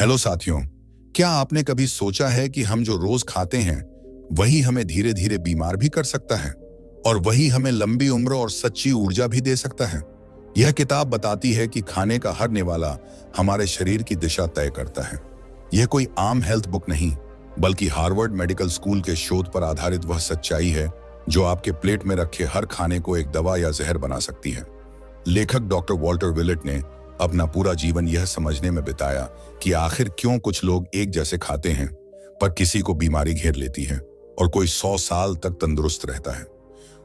Hello साथियों, क्या आपने कभी सोचा है कि हम जो रोज खाते हैं वही हमें धीरे धीरे बीमार भी कर सकता है और वही हमें लंबी उम्र और सच्ची ऊर्जा भी दे सकता है। यह किताब बताती है कि खाने का हर निवाला हमारे शरीर की दिशा तय करता है। यह कोई आम हेल्थ बुक नहीं, बल्कि हार्वर्ड मेडिकल स्कूल के शोध पर आधारित वह सच्चाई है जो आपके प्लेट में रखे हर खाने को एक दवा या जहर बना सकती है। लेखक डॉक्टर वॉल्टर विलेट ने अपना पूरा जीवन यह समझने में बिताया कि आखिर क्यों कुछ लोग एक जैसे खाते हैं पर किसी को बीमारी घेर लेती है और कोई 100 साल तक तंदुरुस्त रहता है।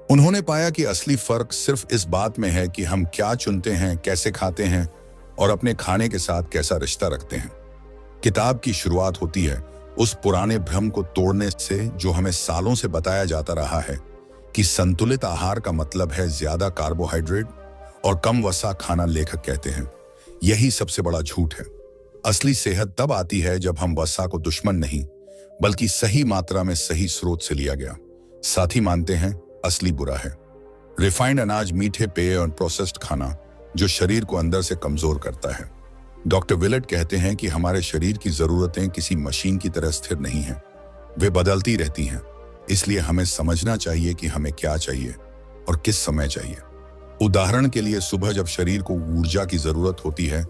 उन्होंने पाया कि असली फर्क सिर्फ इस बात में है कि हम क्या चुनते हैं, कैसे खाते हैं और अपने खाने के साथ कैसा रिश्ता रखते हैं। किताब की शुरुआत होती है उस पुराने भ्रम को तोड़ने से जो हमें सालों से बताया जाता रहा है कि संतुलित आहार का मतलब है ज्यादा कार्बोहाइड्रेट और कम वसा खाना। लेखक कहते हैं यही सबसे बड़ा झूठ है। असली सेहत तब आती है जब हम वसा को दुश्मन नहीं बल्कि सही मात्रा में सही स्रोत से लिया गया। साथ ही मानते हैं असली बुरा है रिफाइंड अनाज, मीठे पेय और प्रोसेस्ड खाना जो शरीर को अंदर से कमजोर करता है। डॉक्टर विलेट कहते हैं कि हमारे शरीर की जरूरतें किसी मशीन की तरह स्थिर नहीं हैं, वे बदलती रहती हैं। इसलिए हमें समझना चाहिए कि हमें क्या चाहिए और किस समय चाहिए। उदाहरण के लिए सुबह जब शरीर को ऊर्जा की जरूरत होती है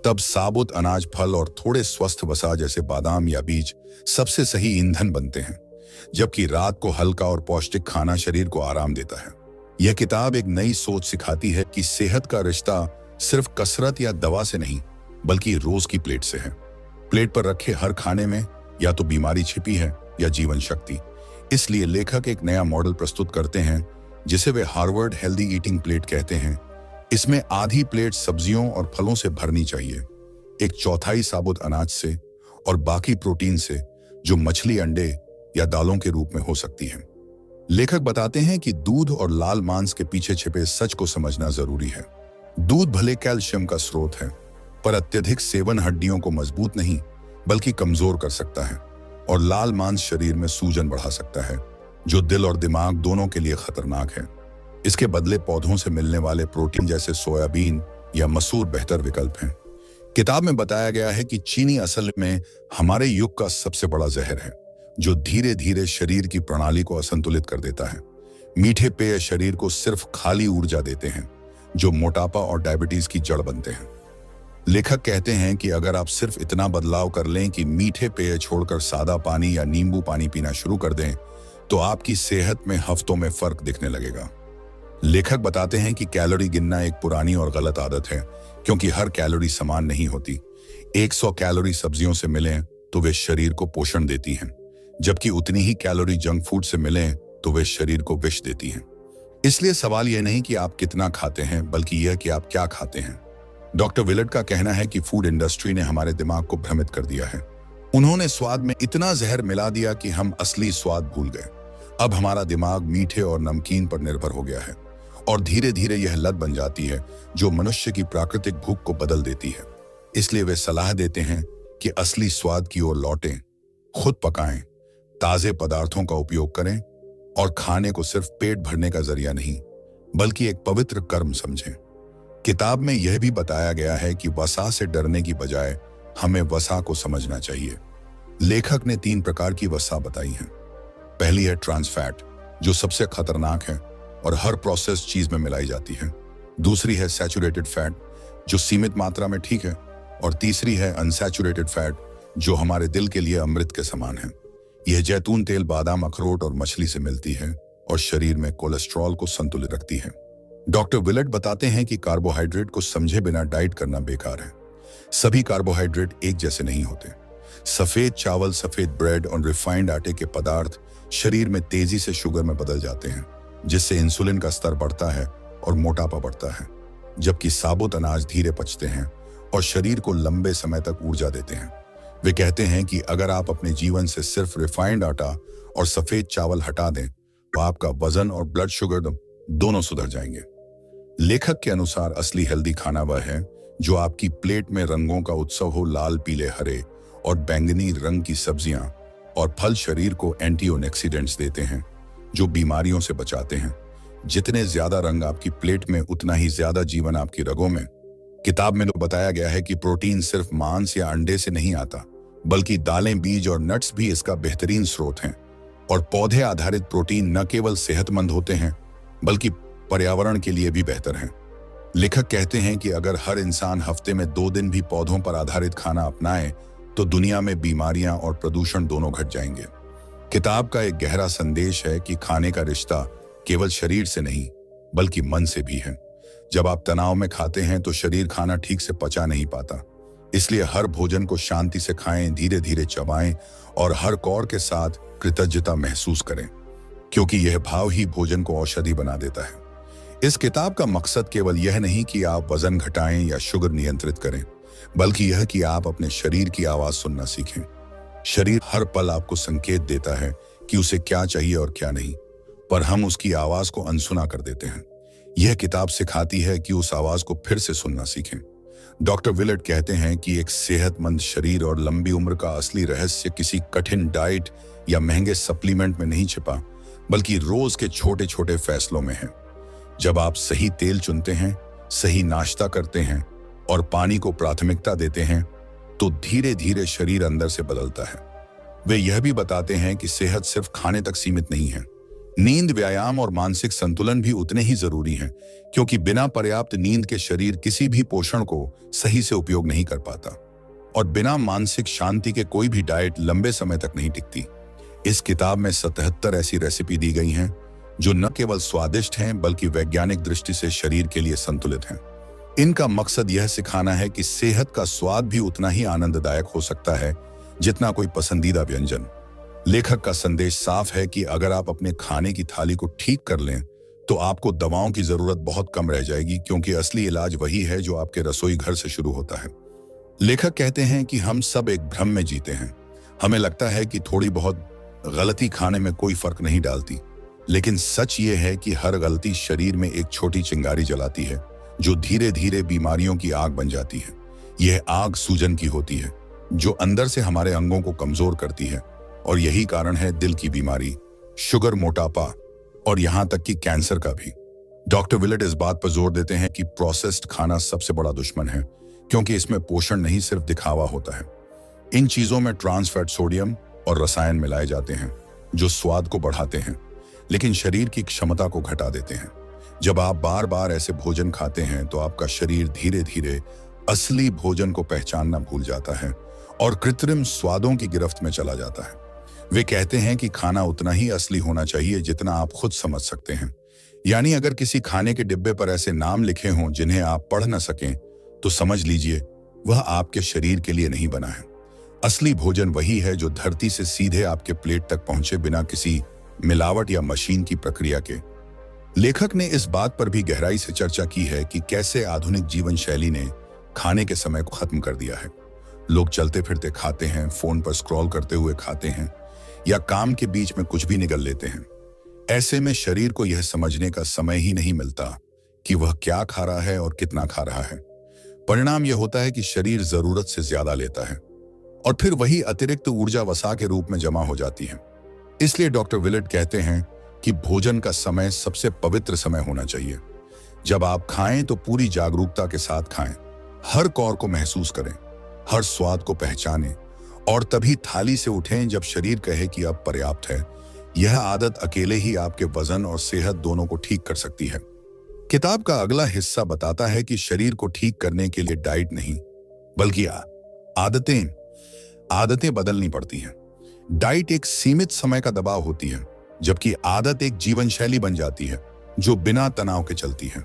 तब साबुत अनाज, फल और थोड़े स्वस्थ वसा जैसे बादाम या बीज सबसे सही ईंधन बनते हैं, जबकि रात को हल्का और पौष्टिक खाना शरीर को आराम देता है। यह किताब एक नई सोच सिखाती है कि सेहत का रिश्ता सिर्फ कसरत या दवा से नहीं बल्कि रोज की प्लेट से है। प्लेट पर रखे हर खाने में या तो बीमारी छिपी है या जीवन शक्ति। इसलिए लेखक एक नया मॉडल प्रस्तुत करते हैं जिसे वे हार्वर्ड हेल्दी ईटिंग प्लेट कहते हैं। इसमें आधी प्लेट सब्जियों और फलों से भरनी चाहिए, एक चौथाई साबुत अनाज से और बाकी प्रोटीन से जो मछली, अंडे या दालों के रूप में हो सकती है। लेखक बताते हैं कि दूध और लाल मांस के पीछे छिपे सच को समझना जरूरी है। दूध भले कैल्शियम का स्रोत है, पर अत्यधिक सेवन हड्डियों को मजबूत नहीं बल्कि कमजोर कर सकता है, और लाल मांस शरीर में सूजन बढ़ा सकता है जो दिल और दिमाग दोनों के लिए खतरनाक है। इसके बदले पौधों से मिलने वाले प्रोटीन जैसे सोयाबीन या मसूर बेहतर विकल्प हैं। किताब में बताया गया है कि चीनी असल में हमारे युग का सबसे बड़ा जहर है जो धीरे धीरे शरीर की प्रणाली को असंतुलित कर देता है। मीठे पेय शरीर को सिर्फ खाली ऊर्जा देते हैं जो मोटापा और डायबिटीज की जड़ बनते हैं। लेखक कहते हैं कि अगर आप सिर्फ इतना बदलाव कर लें कि मीठे पेय छोड़कर सादा पानी या नींबू पानी पीना शुरू कर दें तो आपकी सेहत में हफ्तों में फर्क दिखने लगेगा। लेखक बताते हैं कि कैलोरी गिनना एक पुरानी और गलत आदत है क्योंकि हर कैलोरी समान नहीं होती। 100 कैलोरी सब्जियों से मिलें तो वे शरीर को पोषण देती हैं, जबकि उतनी ही कैलोरी जंक फूड से मिलें तो वे शरीर को विष देती हैं। इसलिए सवाल यह नहीं कि आप कितना खाते हैं बल्कि यह कि आप क्या खाते हैं। डॉक्टर विलेट का कहना है कि फूड इंडस्ट्री ने हमारे दिमाग को भ्रमित कर दिया है। उन्होंने स्वाद में इतना जहर मिला दिया कि हम असली स्वाद भूल गए। अब हमारा दिमाग मीठे और नमकीन पर निर्भर हो गया है और धीरे धीरे यह लत बन जाती है जो मनुष्य की प्राकृतिक भूख को बदल देती है। इसलिए वे सलाह देते हैं कि असली स्वाद की ओर लौटें, खुद पकाएं, ताजे पदार्थों का उपयोग करें और खाने को सिर्फ पेट भरने का जरिया नहीं बल्कि एक पवित्र कर्म समझें। किताब में यह भी बताया गया है कि वसा से डरने की बजाय हमें वसा को समझना चाहिए। लेखक ने 3 प्रकार की वसा बताई है। पहली है ट्रांस फैट जो सबसे खतरनाक है और हर प्रोसेस्ड चीज में मिलाई जाती है। दूसरी है सैचुरेटेड फैट जो सीमित मात्रा में ठीक है, और तीसरी है अनसैचुरेटेड फैट जो हमारे दिल के लिए अमृत के समान है। यह जैतून तेल, बादाम, अखरोट और मछली से मिलती है और शरीर में कोलेस्ट्रॉल को संतुलित रखती है। डॉक्टर विलेट बताते हैं कि कार्बोहाइड्रेट को समझे बिना डाइट करना बेकार है। सभी कार्बोहाइड्रेट एक जैसे नहीं होते। सफेद चावल, सफेद ब्रेड और रिफाइंड आटे के पदार्थ शरीर में तेजी से शुगर में बदल जाते हैं जिससे इंसुलिन का स्तर बढ़ता है और मोटापा बढ़ता है, जबकि साबुत अनाज धीरे पचते हैं और शरीर को लंबे समय तक ऊर्जा देते हैं। वे कहते हैं कि अगर आप अपने जीवन से सिर्फ रिफाइंड आटा और सफेद चावल हटा दें तो आपका वजन और ब्लड शुगर दोनों सुधर जाएंगे। लेखक के अनुसार असली हेल्दी खाना वह है जो आपकी प्लेट में रंगों का उत्सव हो। लाल, पीले, हरे और बैंगनी रंग की सब्जियां और फल शरीर को एंटीऑक्सीडेंट्स देते हैं जो बीमारियों से बचाते हैं। जितने ज्यादा रंग आपकी प्लेट में उतना ही ज्यादा जीवन आपकी रगों में। किताब में तो बताया गया है कि प्रोटीन सिर्फ मांस या अंडे से नहीं आता, बल्कि दालें, बीज और नट्स भी इसका बेहतरीन स्रोत हैं। और पौधे आधारित प्रोटीन न केवल सेहतमंद होते हैं, बल्कि पर्यावरण के लिए भी बेहतर हैं। लेखक कहते हैं कि अगर हर इंसान हफ्ते में 2 दिन भी पौधों पर आधारित खाना अपनाए, तो दुनिया में बीमारियां और प्रदूषण दोनों घट जाएंगे। किताब का एक गहरा संदेश है कि खाने का रिश्ता केवल शरीर से नहीं, बल्कि मन से भी है। जब आप तनाव में खाते हैं तो शरीर खाना ठीक से पचा नहीं पाता। इसलिए हर भोजन को शांति से खाएं, धीरे धीरे चबाएं और हर कौर के साथ कृतज्ञता महसूस करें, क्योंकि यह भाव ही भोजन को औषधि बना देता है। इस किताब का मकसद केवल यह नहीं कि आप वजन घटाएं या शुगर नियंत्रित करें, बल्कि यह कि आप अपने शरीर की आवाज सुनना सीखें। शरीर हर पल आपको संकेत देता है कि उसे क्या चाहिए और क्या नहीं, पर हम उसकी आवाज को अनसुना कर देते हैं। यह किताब सिखाती है कि उस आवाज को फिर से सुनना सीखें। डॉक्टर विलेट कहते हैं कि एक सेहतमंद शरीर और लंबी उम्र का असली रहस्य किसी कठिन डाइट या महंगे सप्लीमेंट में नहीं छिपा, बल्कि रोज के छोटे छोटे फैसलों में है। जब आप सही तेल चुनते हैं, सही नाश्ता करते हैं और पानी को प्राथमिकता देते हैं, तो धीरे धीरे शरीर अंदर से बदलता है। वे यह भी बताते हैं कि सेहत सिर्फ खाने तक सीमित नहीं है। नींद, व्यायाम और मानसिक संतुलन भी उतने ही जरूरी हैं, क्योंकि बिना पर्याप्त नींद के शरीर किसी भी पोषण को सही से उपयोग नहीं कर पाता और बिना मानसिक शांति के कोई भी डाइट लंबे समय तक नहीं टिकती। इस किताब में 77 ऐसी रेसिपी दी गई हैं जो न केवल स्वादिष्ट हैं, बल्कि वैज्ञानिक दृष्टि से शरीर के लिए संतुलित हैं। इनका मकसद यह सिखाना है कि सेहत का स्वाद भी उतना ही आनंददायक हो सकता है जितना कोई पसंदीदा व्यंजन। लेखक का संदेश साफ है कि अगर आप अपने खाने की थाली को ठीक कर लें, तो आपको दवाओं की जरूरत बहुत कम रह जाएगी, क्योंकि असली इलाज वही है जो आपके रसोई घर से शुरू होता है। लेखक कहते हैं कि हम सब एक भ्रम में जीते हैं। हमें लगता है कि थोड़ी बहुत गलती खाने में कोई फर्क नहीं डालती, लेकिन सच ये है कि हर गलती शरीर में एक छोटी चिंगारी जलाती है, जो धीरे धीरे बीमारियों की आग बन जाती है। यह आग सूजन की होती है, जो अंदर से हमारे अंगों को कमजोर करती है, और यही कारण है दिल की बीमारी, शुगर, मोटापा और यहां तक कि कैंसर का भी। डॉक्टर विलेट इस बात पर जोर देते हैं कि प्रोसेस्ड खाना सबसे बड़ा दुश्मन है, क्योंकि इसमें पोषण नहीं, सिर्फ दिखावा होता है। इन चीजों में ट्रांस फैट, सोडियम और रसायन मिलाए जाते हैं जो स्वाद को बढ़ाते हैं, लेकिन शरीर की क्षमता को घटा देते हैं। जब आप बार बार ऐसे भोजन खाते हैं, तो आपका शरीर धीरे धीरे असली भोजन को पहचानना भूल जाता है और कृत्रिम स्वादों की गिरफ्त में चला जाता है। वे कहते हैं कि खाना उतना ही असली होना चाहिए जितना आप खुद समझ सकते हैं। यानी अगर किसी खाने के डिब्बे पर ऐसे नाम लिखे हों जिन्हें आप पढ़ न सकें, तो समझ लीजिए वह आपके शरीर के लिए नहीं बना है। असली भोजन वही है जो धरती से सीधे आपके प्लेट तक पहुंचे, बिना किसी मिलावट या मशीन की प्रक्रिया के। लेखक ने इस बात पर भी गहराई से चर्चा की है कि कैसे आधुनिक जीवन शैली ने खाने के समय को खत्म कर दिया है। लोग चलते फिरते खाते हैं, फोन पर स्क्रॉल करते हुए खाते हैं, या काम के बीच में कुछ भी निगल लेते हैं। ऐसे में शरीर को यह समझने का समय ही नहीं मिलता कि वह क्या खा रहा है और कितना खा रहा है। परिणाम यह होता है कि शरीर जरूरत से ज्यादा लेता है और फिर वही अतिरिक्त ऊर्जा वसा के रूप में जमा हो जाती है। इसलिए डॉक्टर विलेट कहते हैं कि भोजन का समय सबसे पवित्र समय होना चाहिए। जब आप खाएं तो पूरी जागरूकता के साथ खाएं, हर कौर को महसूस करें, हर स्वाद को पहचानें और तभी थाली से उठें जब शरीर कहे कि अब पर्याप्त है। यह आदत अकेले ही आपके वजन और सेहत दोनों को ठीक कर सकती है। किताब का अगला हिस्सा बताता है कि शरीर को ठीक करने के लिए डाइट नहीं, बल्कि आदतें बदलनी पड़ती हैं। डाइट एक सीमित समय का दबाव होती है, जबकि आदत एक जीवन शैली बन जाती है जो बिना तनाव के चलती है।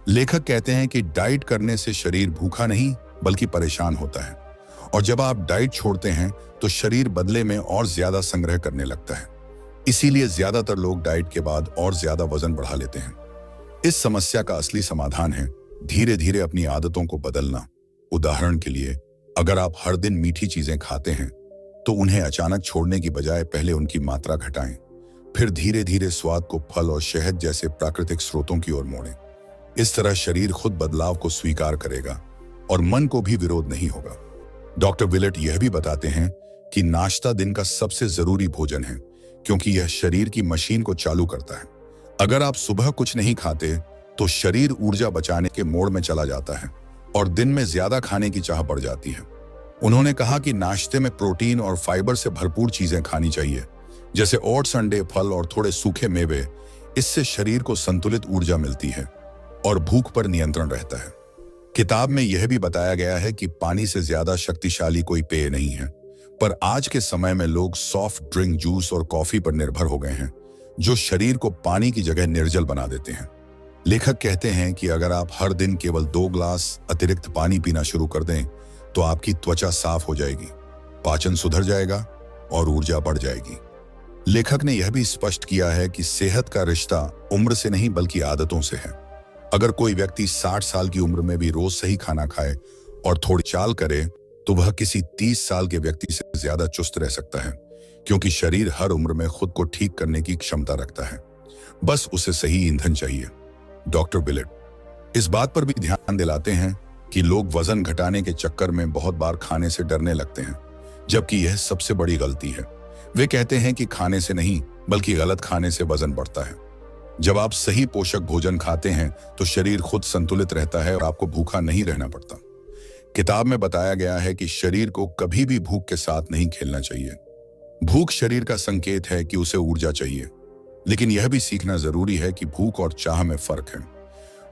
लेखक कहते हैं कि डाइट करने से शरीर भूखा नहीं, बल्कि परेशान होता है, और जब आप डाइट छोड़ते हैं तो शरीर बदले में और ज्यादा संग्रह करने लगता है। इसीलिए ज्यादातर लोग डाइट के बाद और ज्यादा वजन बढ़ा लेते हैं। इस समस्या का असली समाधान है धीरे धीरे अपनी आदतों को बदलना। उदाहरण के लिए, अगर आप हर दिन मीठी चीजें खाते हैं, तो उन्हें अचानक छोड़ने की बजाय पहले उनकी मात्रा घटाएं, फिर धीरे धीरे स्वाद को फल और शहद जैसे प्राकृतिक स्रोतों की ओर मोड़ें। इस तरह शरीर खुद बदलाव को स्वीकार करेगा और मन को भी विरोध नहीं होगा। डॉक्टर विलेट यह भी बताते हैं कि नाश्ता दिन का सबसे जरूरी भोजन है, क्योंकि यह शरीर की मशीन को चालू करता है। अगर आप सुबह कुछ नहीं खाते तो शरीर ऊर्जा बचाने के मोड में चला जाता है और दिन में ज्यादा खाने की चाह बढ़ जाती है। उन्होंने कहा कि नाश्ते में प्रोटीन और फाइबर से भरपूर चीजें खानी चाहिए, जैसे ओट्स, अंडे, फल और थोड़े सूखे मेवे। इससे शरीर को संतुलित ऊर्जा मिलती है और भूख पर नियंत्रण रहता है। किताब में यह भी बताया गया है कि पानी से ज्यादा शक्तिशाली कोई पेय नहीं है, पर आज के समय में लोग सॉफ्ट ड्रिंक, जूस और कॉफी पर निर्भर हो गए हैं, जो शरीर को पानी की जगह निर्जल बना देते हैं। लेखक कहते हैं कि अगर आप हर दिन केवल 2 ग्लास अतिरिक्त पानी पीना शुरू कर दें तो आपकी त्वचा साफ हो जाएगी, पाचन सुधर जाएगा और ऊर्जा बढ़ जाएगी। लेखक ने यह भी स्पष्ट किया है कि सेहत का रिश्ता उम्र से नहीं बल्कि आदतों से है। अगर कोई व्यक्ति 60 साल की उम्र में भी रोज सही खाना खाए और थोड़ी चाल करे तो वह किसी 30 साल के व्यक्ति से ज्यादा चुस्त रह सकता है, क्योंकि शरीर हर उम्र में खुद को ठीक करने की क्षमता रखता है, बस उसे सही ईंधन चाहिए। डॉक्टर विलेट इस बात पर भी ध्यान दिलाते हैं कि लोग वजन घटाने के चक्कर में बहुत बार खाने से डरने लगते हैं, जबकि यह सबसे बड़ी गलती है। वे कहते हैं कि खाने से नहीं बल्कि गलत खाने से वजन बढ़ता है। जब आप सही पोषक भोजन खाते हैं तो शरीर खुद संतुलित रहता है और आपको भूखा नहीं रहना पड़ता। किताब में बताया गया है कि शरीर को कभी भी भूख के साथ नहीं खेलना चाहिए। भूख शरीर का संकेत है कि उसे ऊर्जा चाहिए, लेकिन यह भी सीखना जरूरी है कि भूख और चाह में फर्क है।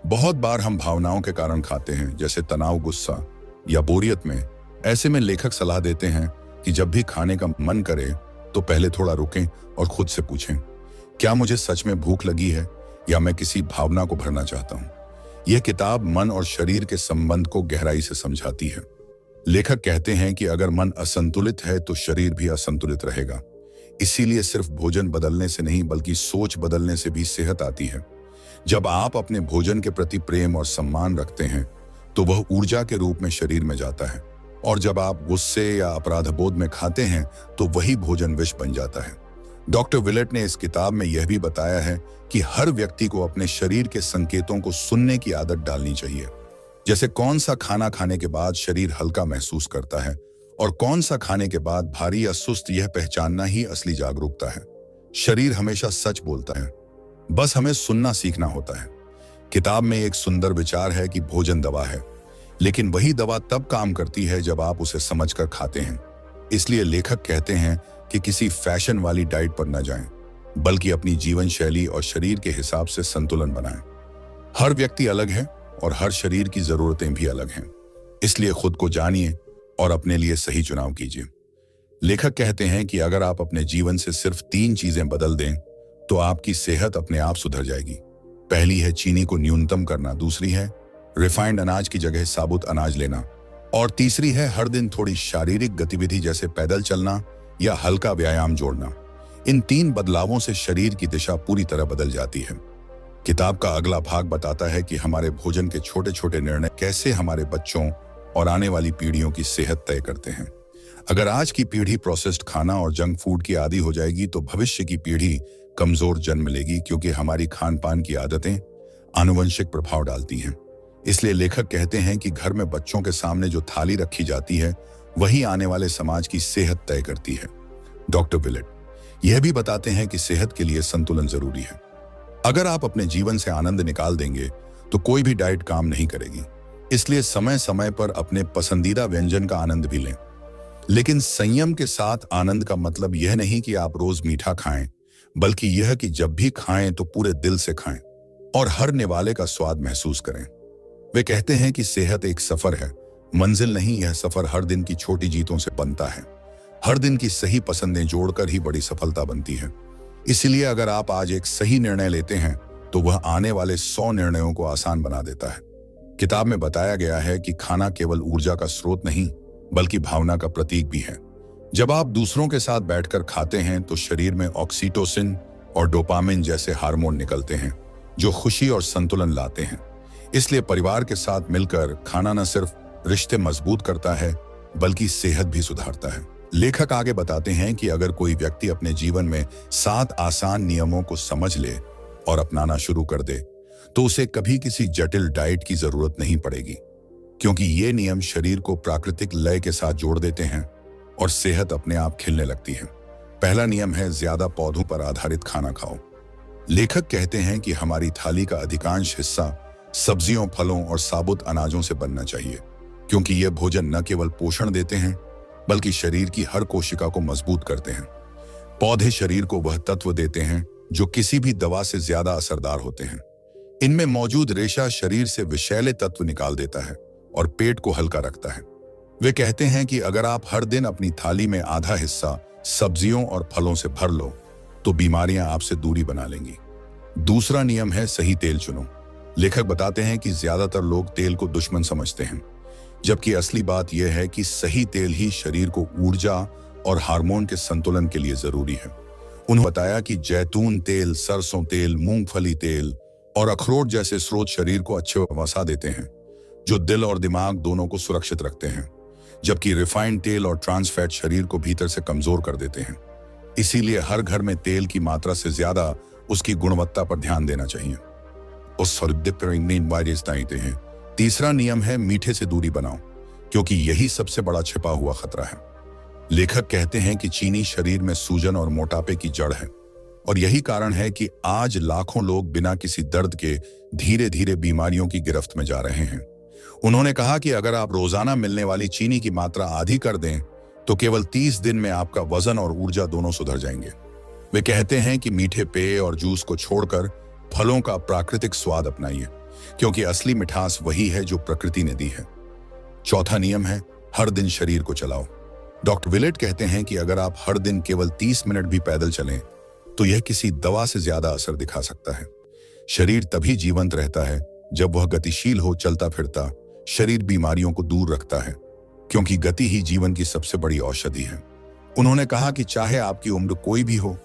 बहुत बार हम भावनाओं के कारण खाते हैं, जैसे तनाव, गुस्सा या बोरियत में। ऐसे में लेखक सलाह देते हैं कि जब भी खाने का मन करे तो पहले थोड़ा रुकें और खुद से पूछें, क्या मुझे सच में भूख लगी है या मैं किसी भावना को भरना चाहता हूं। यह किताब मन और शरीर के संबंध को गहराई से समझाती है। लेखक कहते हैं कि अगर मन असंतुलित है तो शरीर भी असंतुलित रहेगा। इसीलिए सिर्फ भोजन बदलने से नहीं बल्कि सोच बदलने से भी सेहत आती है। जब आप अपने भोजन के प्रति प्रेम और सम्मान रखते हैं तो वह ऊर्जा के रूप में शरीर में जाता है, और जब आप गुस्से या अपराधबोध में खाते हैं तो वही भोजन विष बन जाता है। डॉक्टर विलेट ने इस किताब में यह भी बताया है कि हर व्यक्ति को अपने शरीर के संकेतों को सुनने की आदत डालनी चाहिए, जैसे कौन सा खाना खाने के बाद शरीर हल्का महसूस करता है और कौन सा खाने के बाद भारी या सुस्त। यह पहचानना ही असली जागरूकता है। शरीर हमेशा सच बोलता है, बस हमें सुनना सीखना होता है। किताब में एक सुंदर विचार है कि भोजन दवा है, लेकिन वही दवा तब काम करती है जब आप उसे समझकर खाते हैं। इसलिए लेखक कहते हैं कि किसी फैशन वाली डाइट पर न जाएं, बल्कि अपनी जीवन शैली और शरीर के हिसाब से संतुलन बनाएं। हर व्यक्ति अलग है और हर शरीर की जरूरतें भी अलग हैं, इसलिए खुद को जानिए और अपने लिए सही चुनाव कीजिए। लेखक कहते हैं कि अगर आप अपने जीवन से सिर्फ 3 चीजें बदल दें तो आपकी सेहत अपने आप सुधर जाएगी। पहली है चीनी को न्यूनतम करना, दूसरी है रिफाइंड अनाज की जगह साबुत अनाज लेना, और तीसरी है हर दिन थोड़ी शारीरिक गतिविधि जैसे पैदल चलना या हल्का व्यायाम जोड़ना। इन 3 बदलावों से शरीर की दिशा पूरी तरह बदल जाती है। किताब का अगला भाग बताता है कि हमारे भोजन के छोटे छोटे निर्णय कैसे हमारे बच्चों और आने वाली पीढ़ियों की सेहत तय करते हैं। अगर आज की पीढ़ी प्रोसेस्ड खाना और जंक फूड की आदी हो जाएगी तो भविष्य की पीढ़ी कमजोर जन्म लेगी, क्योंकि हमारी खान पान की आदतें आनुवंशिक प्रभाव डालती हैं। इसलिए लेखक कहते हैं कि घर में बच्चों के सामने जो थाली रखी जाती है वही आने वाले समाज की सेहत तय करती है। डॉक्टर विलेट यह भी बताते हैं कि सेहत के लिए संतुलन जरूरी है। अगर आप अपने जीवन से आनंद निकाल देंगे तो कोई भी डाइट काम नहीं करेगी। इसलिए समय समय पर अपने पसंदीदा व्यंजन का आनंद भी लें, लेकिन संयम के साथ। आनंद का मतलब यह नहीं कि आप रोज मीठा खाएं, बल्कि यह कि जब भी खाएं तो पूरे दिल से खाएं और हर निवाले का स्वाद महसूस करें। वे कहते हैं कि सेहत एक सफर है, मंजिल नहीं। यह सफर हर दिन की छोटी जीतों से बनता है। हर दिन की सही पसंदें जोड़कर ही बड़ी सफलता बनती है। इसलिए अगर आप आज एक सही निर्णय लेते हैं तो वह आने वाले 100 निर्णयों को आसान बना देता है। किताब में बताया गया है कि खाना केवल ऊर्जा का स्रोत नहीं बल्कि भावना का प्रतीक भी है। जब आप दूसरों के साथ बैठकर खाते हैं तो शरीर में ऑक्सीटोसिन और डोपामिन जैसे हार्मोन निकलते हैं जो खुशी और संतुलन लाते हैं। इसलिए परिवार के साथ मिलकर खाना न सिर्फ रिश्ते मजबूत करता है बल्कि सेहत भी सुधारता है। लेखक आगे बताते हैं कि अगर कोई व्यक्ति अपने जीवन में 7 आसान नियमों को समझ ले और अपनाना शुरू कर दे तो उसे कभी किसी जटिल डाइट की जरूरत नहीं पड़ेगी, क्योंकि ये नियम शरीर को प्राकृतिक लय के साथ जोड़ देते हैं और सेहत अपने आप खिलने लगती है। पहला नियम है ज्यादा पौधों पर आधारित खाना खाओ। लेखक कहते हैं कि हमारी थाली का अधिकांश हिस्सा सब्जियों, फलों और साबुत अनाजों से बनना चाहिए, क्योंकि ये भोजन न केवल पोषण देते हैं बल्कि शरीर की हर कोशिका को मजबूत करते हैं। पौधे शरीर को वह तत्व देते हैं जो किसी भी दवा से ज्यादा असरदार होते हैं। इनमें मौजूद रेशा शरीर से विषैले तत्व निकाल देता है और पेट को हल्का रखता है। वे कहते हैं कि अगर आप हर दिन अपनी थाली में आधा हिस्सा सब्जियों और फलों से भर लो तो बीमारियां आपसे दूरी बना लेंगी। दूसरा नियम है सही तेल चुनो। लेखक बताते हैं कि ज्यादातर लोग तेल को दुश्मन समझते हैं, जबकि असली बात यह है कि सही तेल ही शरीर को ऊर्जा और हार्मोन के संतुलन के लिए जरूरी है। उन्होंने बताया कि जैतून तेल, सरसों तेल, मूंगफली तेल और अखरोट जैसे स्रोत शरीर को अच्छे वसा देते हैं, जो दिल और दिमाग दोनों को सुरक्षित रखते हैं, जबकि रिफाइंड तेल और ट्रांस फैट शरीर को भीतर से कमजोर कर देते हैं। इसीलिए हर घर में तेल की मात्रा से ज्यादा उसकी गुणवत्ता पर ध्यान देना चाहिए। हैं। तीसरा नियम है मीठे से दूरी बनाओ, क्योंकि यही सबसे बड़ा छिपा हुआ खतरा है। लेखक कहते हैं कि चीनी शरीर में सूजन और मोटापे की जड़ है, और यही कारण है कि आज लाखों लोग बिना किसी दर्द के धीरे धीरे बीमारियों की गिरफ्त में जा रहे हैं। उन्होंने कहा कि अगर आप रोजाना मिलने वाली चीनी की मात्रा आधी कर दें तो केवल 30 दिन में आपका वजन और ऊर्जा दोनों सुधर जाएंगे। वे कहते हैं कि मीठे पेय और जूस को छोड़कर फलों का प्राकृतिक स्वाद अपनाइए, क्योंकि असली मिठास वही है जो प्रकृति ने दी है। चौथा नियम है हर दिन शरीर को चलाओ। डॉक्टर विलेट कहते हैं कि अगर आप हर दिन केवल 30 मिनट भी पैदल चलें तो यह किसी दवा से ज्यादा असर दिखा सकता है। शरीर तभी जीवंत रहता है जब वह गतिशील हो, चलता फिरता। शरीर बीमारियों को दूर रखता है, क्योंकि गति ही जीवन की सबसे बड़ी औषधि है। उन्होंने कहा कि चाहे आपकी उम्र कोई भी हो,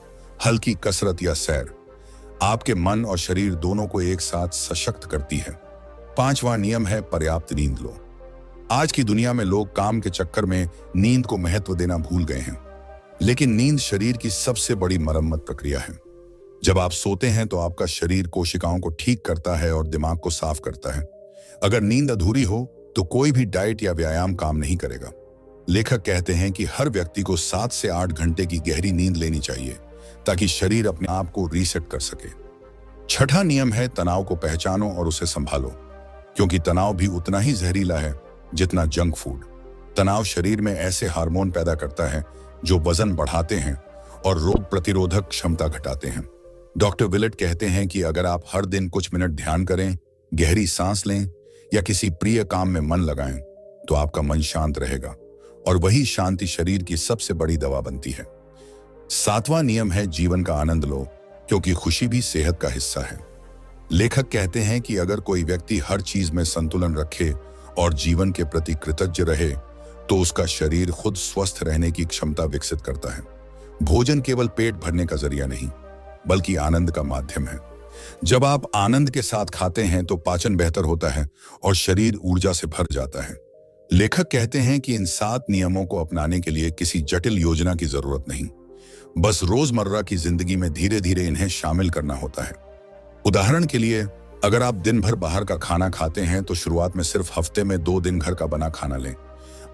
हल्की कसरत या सैर आपके मन और शरीर दोनों को एक साथ सशक्त करती है। पांचवा नियम है पर्याप्त नींद लो। आज की दुनिया में लोग काम के चक्कर में नींद को महत्व देना भूल गए हैं, लेकिन नींद शरीर की सबसे बड़ी मरम्मत प्रक्रिया है। जब आप सोते हैं तो आपका शरीर कोशिकाओं को ठीक करता है और दिमाग को साफ करता है। अगर नींद अधूरी हो तो कोई भी डाइट या व्यायाम काम नहीं करेगा। लेखक कहते हैं कि हर व्यक्ति को 7 से 8 घंटे की गहरी नींद लेनी चाहिए, ताकि शरीर अपने आप को रीसेट कर सके। छठा नियम है तनाव को पहचानो और उसे संभालो, क्योंकि तनाव भी उतना ही जहरीला है जितना जंक फूड। तनाव शरीर में ऐसे हार्मोन पैदा करता है जो वजन बढ़ाते हैं और रोग प्रतिरोधक क्षमता घटाते हैं। डॉक्टर विलेट कहते हैं कि अगर आप हर दिन कुछ मिनट ध्यान करें, गहरी सांस लें या किसी प्रिय काम में मन लगाएं, तो आपका मन शांत रहेगा, और वही शांति शरीर की सबसे बड़ी दवा बनती है। सातवां नियम है जीवन का आनंद लो, क्योंकि खुशी भी सेहत का हिस्सा है। लेखक कहते हैं कि अगर कोई व्यक्ति हर चीज में संतुलन रखे और जीवन के प्रति कृतज्ञ रहे तो उसका शरीर खुद स्वस्थ रहने की क्षमता विकसित करता है। भोजन केवल पेट भरने का जरिया नहीं, बल्कि आनंद का माध्यम है। जब आप आनंद के साथ खाते हैं तो पाचन बेहतर होता है और शरीर ऊर्जा से भर जाता है। लेखक कहते हैं कि इन 7 नियमों को अपनाने के लिए किसी जटिल योजना की जरूरत नहीं, बस रोजमर्रा की जिंदगी में धीरे धीरे इन्हें शामिल करना होता है। उदाहरण के लिए, अगर आप दिन भर बाहर का खाना खाते हैं तो शुरुआत में सिर्फ हफ्ते में 2 दिन घर का बना खाना लें।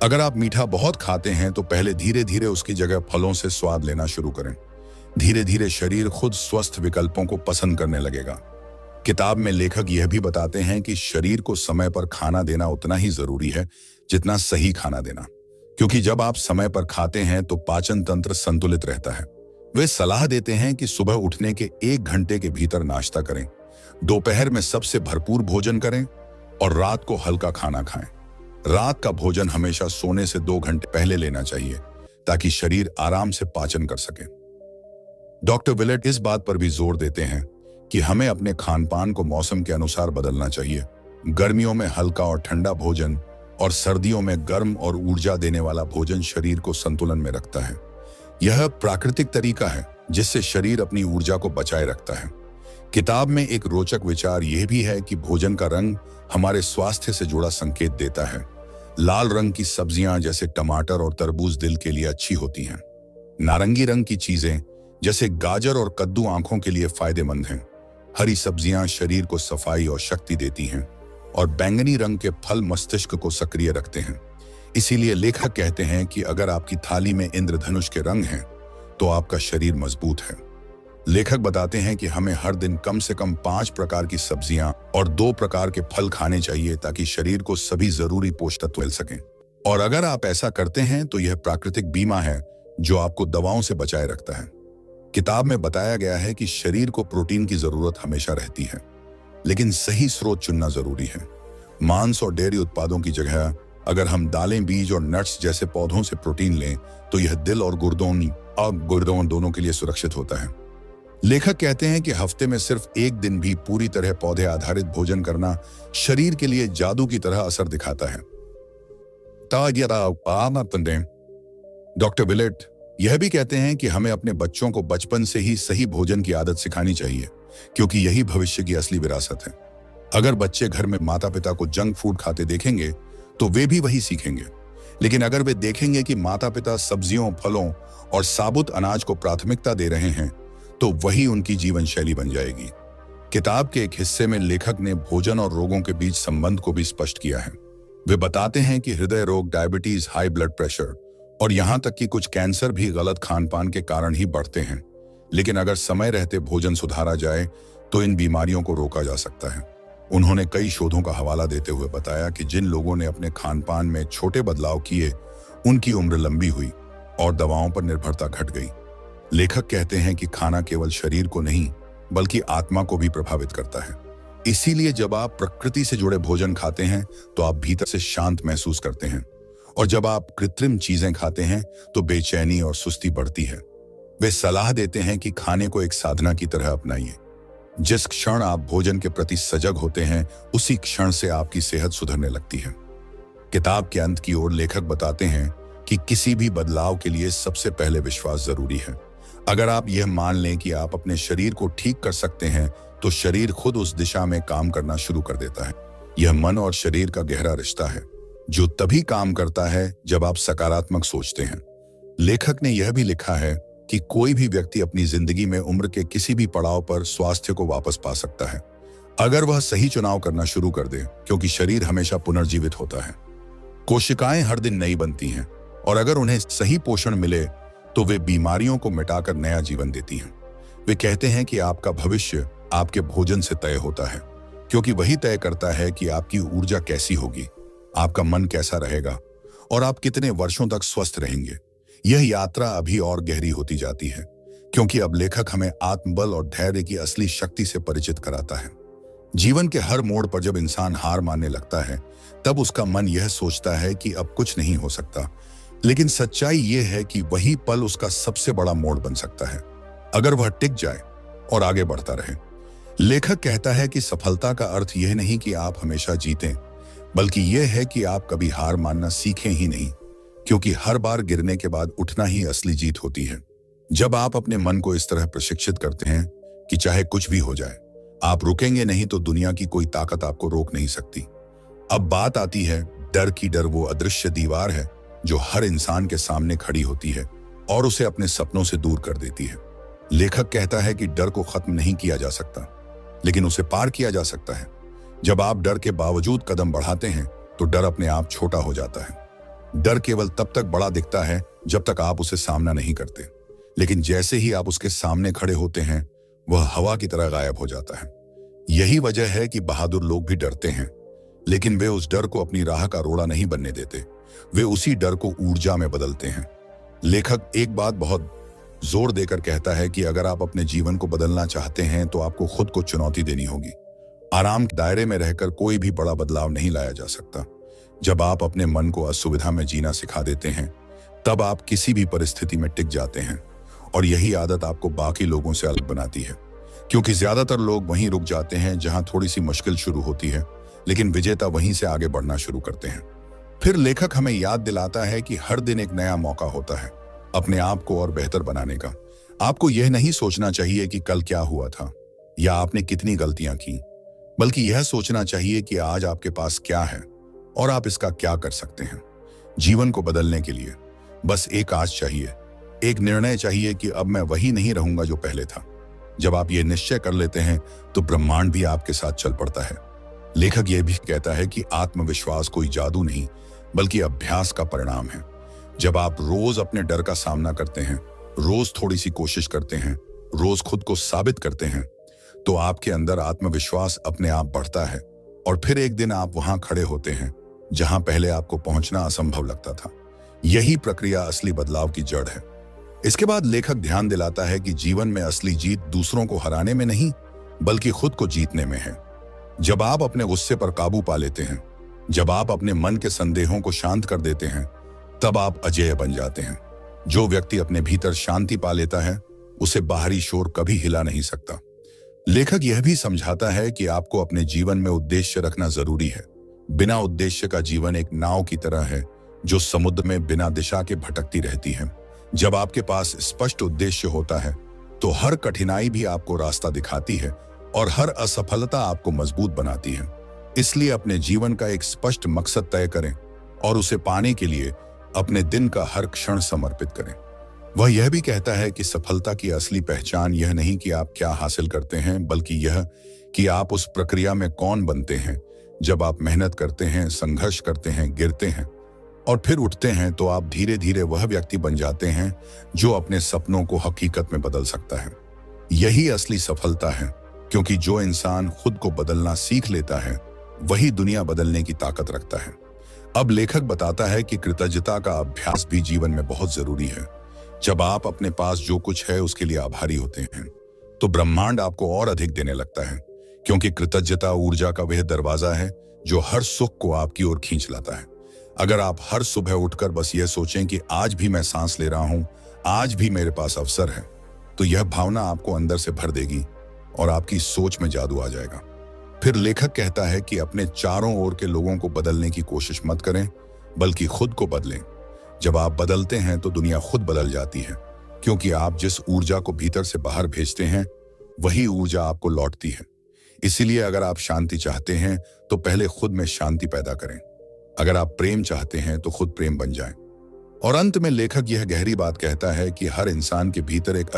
अगर आप मीठा बहुत खाते हैं तो पहले धीरे धीरे उसकी जगह फलों से स्वाद लेना शुरू करें। धीरे धीरे शरीर खुद स्वस्थ विकल्पों को पसंद करने लगेगा। किताब में लेखक यह भी बताते हैं कि शरीर को समय पर खाना देना उतना ही जरूरी है जितना सही खाना देना, क्योंकि जब आप समय पर खाते हैं तो पाचन तंत्र संतुलित रहता है। वे सलाह देते हैं कि सुबह उठने के 1 घंटे के भीतर नाश्ता करें, दोपहर में सबसे भरपूर भोजन करें और रात को हल्का खाना खाएं। रात का भोजन हमेशा सोने से 2 घंटे पहले लेना चाहिए, ताकि शरीर आराम से पाचन कर सके। डॉक्टर विलेट इस बात पर भी जोर देते हैं कि हमें अपने खान पान को मौसम के अनुसार बदलना चाहिए। गर्मियों में हल्का और ठंडा भोजन और सर्दियों में गर्म और ऊर्जा देने वाला भोजन शरीर को संतुलन में रखता है। यह प्राकृतिक तरीका है जिससे शरीर अपनी ऊर्जा को बचाए रखता है। किताब में एक रोचक विचार यह भी है कि भोजन का रंग हमारे स्वास्थ्य से जुड़ा संकेत देता है। लाल रंग की सब्जियां जैसे टमाटर और तरबूज दिल के लिए अच्छी होती हैं। नारंगी रंग की चीजें जैसे गाजर और कद्दू आंखों के लिए फायदेमंद हैं। हरी सब्जियां शरीर को सफाई और शक्ति देती हैं, और बैंगनी रंग के फल मस्तिष्क को सक्रिय रखते हैं। इसीलिए लेखक कहते हैं कि अगर आपकी थाली में इंद्रधनुष के रंग हैं तो आपका शरीर मजबूत है। लेखक बताते हैं कि हमें हर दिन कम से कम 5 प्रकार की सब्जियां और 2 प्रकार के फल खाने चाहिए ताकि शरीर को सभी जरूरी पोषक तत्व मिल सकें। और अगर आप ऐसा करते हैं तो यह प्राकृतिक बीमा है जो आपको दवाओं से बचाए रखता है। किताब में बताया गया है कि शरीर को प्रोटीन की जरूरत हमेशा रहती है, लेकिन सही स्रोत चुनना जरूरी है। मांस और डेयरी उत्पादों की जगह अगर हम दालें, बीज और नट्स जैसे पौधों से प्रोटीन लें तो यह दिल और गुर्दों दोनों के लिए सुरक्षित होता है। लेखक कहते हैं कि हफ्ते में सिर्फ एक दिन भी पूरी तरह पौधे आधारित भोजन करना शरीर के लिए जादू की तरह असर दिखाता है। डॉक्टर विलेट यह भी कहते हैं कि हमें अपने बच्चों को बचपन से ही सही भोजन की आदत सिखानी चाहिए, क्योंकि यही भविष्य की असली विरासत है। अगर बच्चे घर में माता पिता को जंक फूड खाते देखेंगे तो वे भी वही सीखेंगे, लेकिन अगर वे देखेंगे कि माता पिता सब्जियों, फलों और साबुत अनाज को प्राथमिकता दे रहे हैं तो वही उनकी जीवन शैली बन जाएगी। किताब के एक हिस्से में लेखक ने भोजन और रोगों के बीच संबंध को भी स्पष्ट किया है। वे बताते हैं कि हृदय रोग, डायबिटीज, हाई ब्लड प्रेशर और यहां तक कि कुछ कैंसर भी गलत खान पान के कारण ही बढ़ते हैं, लेकिन अगर समय रहते भोजन सुधारा जाए तो इन बीमारियों को रोका जा सकता है। उन्होंने कई शोधों का हवाला देते हुए बताया कि जिन लोगों ने अपने खान पान में छोटे बदलाव किए उनकी उम्र लंबी हुई और दवाओं पर निर्भरता घट गई। लेखक कहते हैं कि खाना केवल शरीर को नहीं बल्कि आत्मा को भी प्रभावित करता है। इसीलिए जब आप प्रकृति से जुड़े भोजन खाते हैं तो आप भीतर से शांत महसूस करते हैं, और जब आप कृत्रिम चीजें खाते हैं तो बेचैनी और सुस्ती बढ़ती है। वे सलाह देते हैं कि खाने को एक साधना की तरह अपनाइए। जिस क्षण आप भोजन के प्रति सजग होते हैं उसी क्षण से आपकी सेहत सुधरने लगती है। किताब के अंत की ओर लेखक बताते हैं कि किसी भी बदलाव के लिए सबसे पहले विश्वास जरूरी है। अगर आप यह मान लें कि आप अपने शरीर को ठीक कर सकते हैं तो शरीर खुद उस दिशा में काम करना शुरू कर देता है। यह मन और शरीर का गहरा रिश्ता है जो तभी काम करता है जब आप सकारात्मक सोचते हैं। लेखक ने यह भी लिखा है कि कोई भी व्यक्ति अपनी जिंदगी में उम्र के किसी भी पड़ाव पर स्वास्थ्य को वापस पा सकता है अगर वह सही चुनाव करना शुरू कर दे, क्योंकि शरीर हमेशा पुनर्जीवित होता है। कोशिकाएं हर दिन नई बनती हैं और अगर उन्हें सही पोषण मिले तो वे बीमारियों को मिटाकर नया जीवन देती हैं। वे कहते हैं कि आपका भविष्य आपके भोजन से तय होता है, क्योंकि वही तय करता है कि आपकी ऊर्जा कैसी होगी, आपका मन कैसा रहेगा और आप कितने वर्षों तक स्वस्थ रहेंगे। यह यात्रा अभी और गहरी होती जाती है, क्योंकि अब लेखक हमें आत्मबल और धैर्य की असली शक्ति से परिचित कराता है। जीवन के हर मोड़ पर जब इंसान हार मानने लगता है तब उसका मन यह सोचता है कि अब कुछ नहीं हो सकता, लेकिन सच्चाई यह है कि वही पल उसका सबसे बड़ा मोड़ बन सकता है अगर वह टिक जाए और आगे बढ़ता रहे। लेखक कहता है कि सफलता का अर्थ यह नहीं कि आप हमेशा जीतें, बल्कि यह है कि आप कभी हार मानना सीखें ही नहीं, क्योंकि हर बार गिरने के बाद उठना ही असली जीत होती है। जब आप अपने मन को इस तरह प्रशिक्षित करते हैं कि चाहे कुछ भी हो जाए आप रुकेंगे नहीं, तो दुनिया की कोई ताकत आपको रोक नहीं सकती। अब बात आती है डर की। डर वो अदृश्य दीवार है जो हर इंसान के सामने खड़ी होती है और उसे अपने सपनों से दूर कर देती है। लेखक कहता है कि डर को खत्म नहीं किया जा सकता, लेकिन उसे पार किया जा सकता है। जब आप डर के बावजूद कदम बढ़ाते हैं तो डर अपने आप छोटा हो जाता है। डर केवल तब तक बड़ा दिखता है जब तक आप उसे सामना नहीं करते, लेकिन जैसे ही आप उसके सामने खड़े होते हैं वह हवा की तरह गायब हो जाता है। यही वजह है कि बहादुर लोग भी डरते हैं, लेकिन वे उस डर को अपनी राह का रोड़ा नहीं बनने देते, वे उसी डर को ऊर्जा में बदलते हैं। लेखक एक बात बहुत जोर देकर कहता है कि अगर आप अपने जीवन को बदलना चाहते हैं तो आपको खुद को चुनौती देनी होगी। आराम के दायरे में रहकर कोई भी बड़ा बदलाव नहीं लाया जा सकता। जब आप अपने मन को असुविधा में जीना सिखा देते हैं तब आप किसी भी परिस्थिति में टिक जाते हैं, और यही आदत आपको बाकी लोगों से अलग बनाती है, क्योंकि ज्यादातर लोग वहीं रुक जाते हैं जहां थोड़ी सी मुश्किल शुरू होती है, लेकिन विजेता वहीं से आगे बढ़ना शुरू करते हैं। फिर लेखक हमें याद दिलाता है कि हर दिन एक नया मौका होता है अपने आप को और बेहतर बनाने का। आपको यह नहीं सोचना चाहिए कि कल क्या हुआ था या आपने कितनी गलतियां की, बल्कि यह सोचना चाहिए कि आज आपके पास क्या है और आप इसका क्या कर सकते हैं। जीवन को बदलने के लिए बस एक आज चाहिए, एक निर्णय चाहिए कि अब मैं वही नहीं रहूंगा जो पहले था। जब आप ये निश्चय कर लेते हैं तो ब्रह्मांड भी आपके साथ चल पड़ता है। लेखक यह भी कहता है कि आत्मविश्वास कोई जादू नहीं बल्कि अभ्यास का परिणाम है। जब आप रोज अपने डर का सामना करते हैं, रोज थोड़ी सी कोशिश करते हैं रोज खुद को साबित करते हैं, तो आपके अंदर आत्मविश्वास अपने आप बढ़ता है और फिर एक दिन आप वहां खड़े होते हैं जहां पहले आपको पहुंचना असंभव लगता था। यही प्रक्रिया असली बदलाव की जड़ है। इसके बाद लेखक ध्यान दिलाता है कि जीवन में असली जीत दूसरों को हराने में नहीं, बल्कि खुद को जीतने में है। जब आप अपने गुस्से पर काबू पा लेते हैं, जब आप अपने मन के संदेहों को शांत कर देते हैं, तब आप अजेय बन जाते हैं। जो व्यक्ति अपने भीतर शांति पा लेता है, उसे बाहरी शोर कभी हिला नहीं सकता। लेखक यह भी समझाता है कि आपको अपने जीवन में उद्देश्य रखना जरूरी है। बिना उद्देश्य का जीवन एक नाव की तरह है जो समुद्र में बिना दिशा के भटकती रहती है। जब आपके पास स्पष्ट उद्देश्य होता है, तो हर कठिनाई भी आपको रास्ता दिखाती है और हर असफलता आपको मजबूत बनाती है। इसलिए अपने जीवन का एक स्पष्ट मकसद तय करें और उसे पाने के लिए अपने दिन का हर क्षण समर्पित करें। वह यह भी कहता है कि सफलता की असली पहचान यह नहीं कि आप क्या हासिल करते हैं, बल्कि यह कि आप उस प्रक्रिया में कौन बनते हैं। जब आप मेहनत करते हैं, संघर्ष करते हैं, गिरते हैं और फिर उठते हैं, तो आप धीरे धीरे वह व्यक्ति बन जाते हैं जो अपने सपनों को हकीकत में बदल सकता है। यही असली सफलता है, क्योंकि जो इंसान खुद को बदलना सीख लेता है, वही दुनिया बदलने की ताकत रखता है। अब लेखक बताता है कि कृतज्ञता का अभ्यास भी जीवन में बहुत जरूरी है। जब आप अपने पास जो कुछ है उसके लिए आभारी होते हैं, तो ब्रह्मांड आपको और अधिक देने लगता है, क्योंकि कृतज्ञता ऊर्जा का वह दरवाजा है जो हर सुख को आपकी ओर खींच लाता है। अगर आप हर सुबह उठकर बस यह सोचें कि आज भी मैं सांस ले रहा हूं, आज भी मेरे पास अवसर है, तो यह भावना आपको अंदर से भर देगी और आपकी सोच में जादू आ जाएगा। फिर लेखक कहता है कि अपने चारों ओर के लोगों को बदलने की कोशिश मत करें, बल्कि खुद को बदलें। जब आप बदलते हैं तो दुनिया खुद बदल जाती है, क्योंकि आप जिस ऊर्जा को भीतर से बाहर भेजते हैं, वही ऊर्जा आपको लौटती है। इसीलिए अगर आप शांति चाहते हैं तो पहले खुद में शांति पैदा करें। अगर आप प्रेम चाहते हैं तो खुद प्रेम बन जाएं। और अंत में लेखक यह गहरी बात कहता है कि हर इंसान के भीतर एक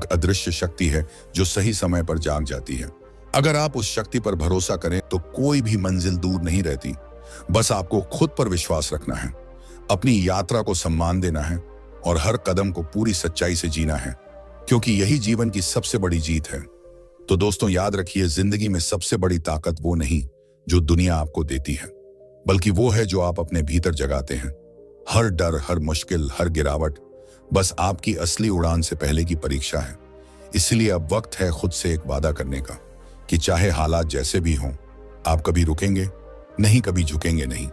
अदृश्य शक्ति है जो सही समय पर जाग जाती है। अगर आप उस शक्ति पर भरोसा करें तो कोई भी मंजिल दूर नहीं रहती। बस आपको खुद पर विश्वास रखना है, अपनी यात्रा को सम्मान देना है और हर कदम को पूरी सच्चाई से जीना है, क्योंकि यही जीवन की सबसे बड़ी जीत है। तो दोस्तों, याद रखिए, जिंदगी में सबसे बड़ी ताकत वो नहीं जो दुनिया आपको देती है, बल्कि वो है जो आप अपने भीतर जगाते हैं। हर डर, हर मुश्किल, हर गिरावट बस आपकी असली उड़ान से पहले की परीक्षा है। इसलिए अब वक्त है खुद से एक वादा करने का कि चाहे हालात जैसे भी हों, आप कभी रुकेंगे नहीं, कभी झुकेंगे नहीं।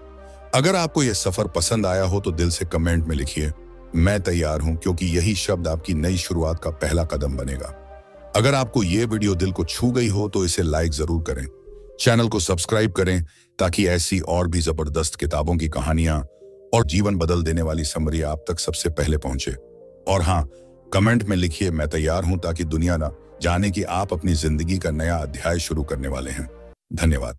अगर आपको यह सफर पसंद आया हो तो दिल से कमेंट में लिखिए, मैं तैयार हूं, क्योंकि यही शब्द आपकी नई शुरुआत का पहला कदम बनेगा। अगर आपको यह वीडियो दिल को छू गई हो तो इसे लाइक जरूर करें, चैनल को सब्सक्राइब करें, ताकि ऐसी और भी जबरदस्त किताबों की कहानियां और जीवन बदल देने वाली समरी आप तक सबसे पहले पहुंचे। और हाँ, कमेंट में लिखिए, मैं तैयार हूं, ताकि दुनिया ना जाने कि आप अपनी जिंदगी का नया अध्याय शुरू करने वाले हैं। धन्यवाद।